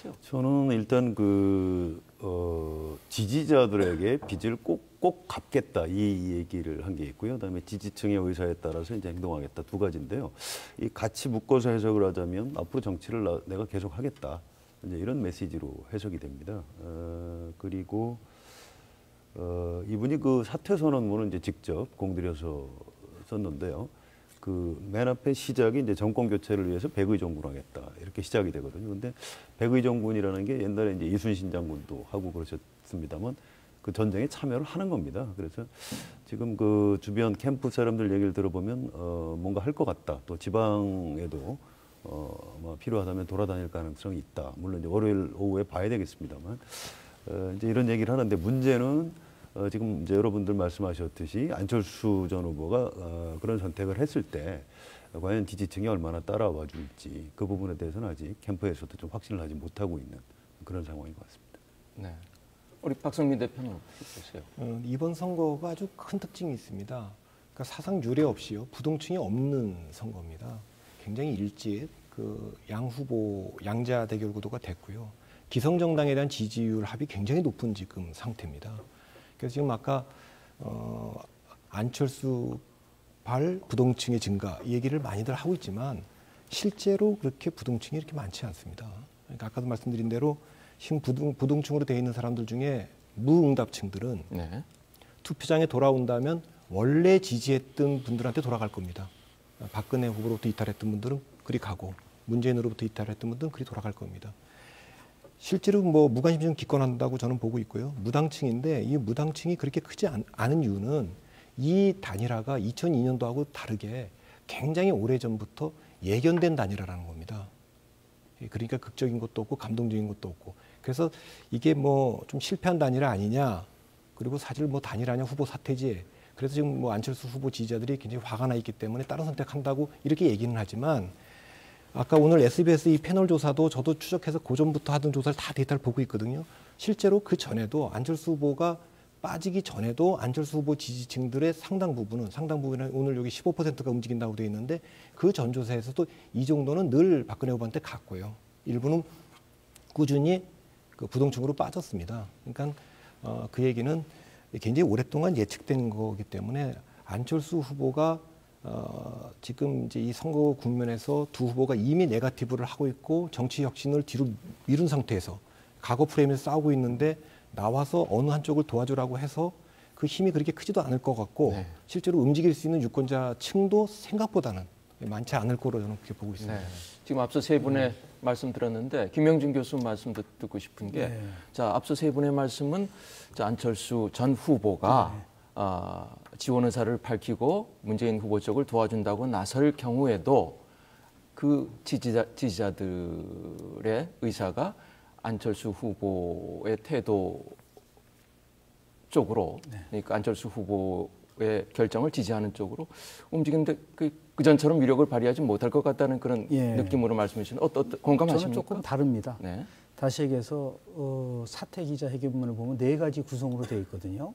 생각하세요? 저는 일단 지지자들에게 빚을 꼭 갚겠다 이 얘기를 한 게 있고요. 그다음에 지지층의 의사에 따라서 이제 행동하겠다 두 가지인데요. 이 같이 묶어서 해석을 하자면 앞으로 정치를 내가 계속 하겠다 이제 이런 메시지로 해석이 됩니다. 그리고 이분이 그 사퇴 선언문을 이제 직접 공들여서 썼는데요. 그 맨 앞에 시작이 이제 정권 교체를 위해서 백의정군 하겠다 이렇게 시작이 되거든요. 근데 백의정군이라는 게 옛날에 이제 이순신 장군도 하고 그러셨습니다만 그 전쟁에 참여를 하는 겁니다. 그래서 지금 그 주변 캠프 사람들 얘기를 들어보면 뭔가 할 것 같다. 또 지방에도 뭐 필요하다면 돌아다닐 가능성이 있다. 물론 이제 월요일 오후에 봐야 되겠습니다만 이제 이런 얘기를 하는데 문제는 지금 이제 여러분들 말씀하셨듯이 안철수 전 후보가 그런 선택을 했을 때 과연 지지층이 얼마나 따라와 줄지 그 부분에 대해서는 아직 캠프에서도 좀 확신을 하지 못하고 있는 그런 상황인 것 같습니다. 네. 우리 박성민 대표는 어떻게 보세요? 이번 선거가 아주 큰 특징이 있습니다. 그러니까 사상 유례 없이요 부동층이 없는 선거입니다. 굉장히 일찍 그 양 후보 양자 대결 구도가 됐고요. 기성정당에 대한 지지율 합이 굉장히 높은 지금 상태입니다. 그래서 지금 아까 안철수 발 부동층의 증가 이 얘기를 많이들 하고 있지만 실제로 그렇게 부동층이 이렇게 많지 않습니다. 그러니까 아까도 말씀드린 대로 지금 부동층으로 되어 있는 사람들 중에 무응답층들은 네. 투표장에 돌아온다면 원래 지지했던 분들한테 돌아갈 겁니다. 박근혜 후보로부터 이탈했던 분들은 그리 가고 문재인으로부터 이탈했던 분들은 그리 돌아갈 겁니다. 실제로 뭐 무관심증 기권한다고 저는 보고 있고요. 무당층인데 이 무당층이 그렇게 크지 않은 이유는 이 단일화가 2002년도하고 다르게 굉장히 오래전부터 예견된 단일화라는 겁니다. 그러니까 극적인 것도 없고 감동적인 것도 없고. 그래서 이게 뭐 좀 실패한 단일화 아니냐. 그리고 사실 뭐 단일화냐 후보 사퇴지. 그래서 지금 뭐 안철수 후보 지지자들이 굉장히 화가 나 있기 때문에 다른 선택한다고 이렇게 얘기는 하지만 아까 오늘 SBS 이 패널 조사도 저도 추적해서 고전부터 하던 조사를 다 데이터를 보고 있거든요. 실제로 그 전에도 안철수 후보가 빠지기 전에도 안철수 후보 지지층들의 상당 부분은 오늘 여기 15%가 움직인다고 되어 있는데 그 전조사에서도 이 정도는 늘 박근혜 후보한테 갔고요. 일부는 꾸준히 그 부동층으로 빠졌습니다. 그러니까 그 얘기는 굉장히 오랫동안 예측된 거기 때문에 안철수 후보가 지금 이제 이 선거 국면에서 두 후보가 이미 네거티브를 하고 있고 정치 혁신을 뒤로 미룬 상태에서 과거 프레임에서 싸우고 있는데 나와서 어느 한쪽을 도와주라고 해서 그 힘이 그렇게 크지도 않을 것 같고 네. 실제로 움직일 수 있는 유권자층도 생각보다는 많지 않을 거로 저는 그렇게 보고 있습니다. 네. 지금 앞서 세 분의 말씀 들었는데 김영준 교수 말씀도 듣고 싶은 게 자, 앞서 세 분의 말씀은 안철수 전 후보가 지원 의사를 밝히고 문재인 후보 쪽을 도와준다고 나설 경우에도 그 지지자들의 의사가 안철수 후보의 태도 쪽으로 그러니까 안철수 후보의 결정을 지지하는 쪽으로 움직이는데 그 전처럼 위력을 발휘하지 못할 것 같다는 그런 느낌으로 말씀해 주시는 공감하십니까? 저는 조금 다릅니다. 네. 다시 얘기해서 사퇴 기자회견문을 보면 4가지 구성으로 되어 있거든요.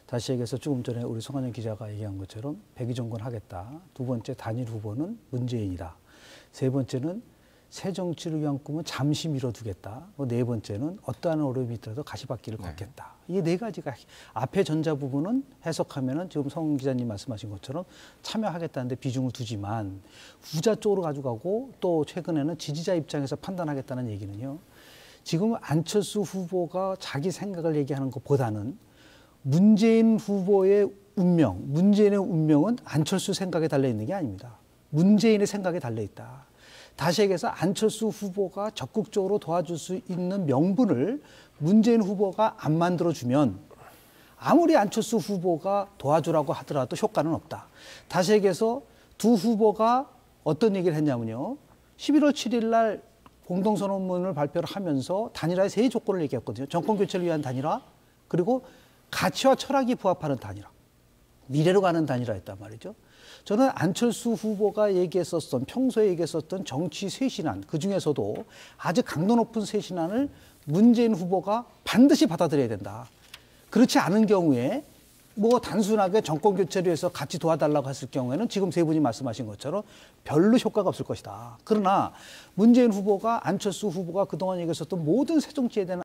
다시 얘기해서 조금 전에 우리 송한영 기자가 얘기한 것처럼 백의정권 하겠다. 두 번째 단일 후보는 문재인이다. 세 번째는 새 정치를 위한 꿈은 잠시 미뤄두겠다. 네 번째는 어떠한 어려움이 있더라도 가시밭길을 걷겠다. 이 4가지가 앞에 전자 부분은 해석하면은 지금 성 기자님 말씀하신 것처럼 참여하겠다는데 비중을 두지만 후자 쪽으로 가져가고 또 최근에는 지지자 입장에서 판단하겠다는 얘기는요. 지금 안철수 후보가 자기 생각을 얘기하는 것보다는 문재인 후보의 운명, 문재인의 운명은 안철수 생각에 달려 있는 게 아닙니다. 문재인의 생각에 달려 있다. 다시 얘기해서 안철수 후보가 적극적으로 도와줄 수 있는 명분을 문재인 후보가 안 만들어주면 아무리 안철수 후보가 도와주라고 하더라도 효과는 없다. 다시 얘기해서 두 후보가 어떤 얘기를 했냐면요. 11월 7일 날 공동선언문을 발표를 하면서 단일화의 3조건을 얘기했거든요. 정권 교체를 위한 단일화, 그리고 가치와 철학이 부합하는 단일화. 미래로 가는 단일화였단 말이죠. 저는 안철수 후보가 평소에 얘기했었던 정치 쇄신안, 그중에서도 아주 강도 높은 쇄신안을 문재인 후보가 반드시 받아들여야 된다. 그렇지 않은 경우에 뭐 단순하게 정권 교체를 위해서 같이 도와달라고 했을 경우에는 지금 세 분이 말씀하신 것처럼 별로 효과가 없을 것이다. 그러나 문재인 후보가 안철수 후보가 그동안 얘기했었던 모든 새정치에 대한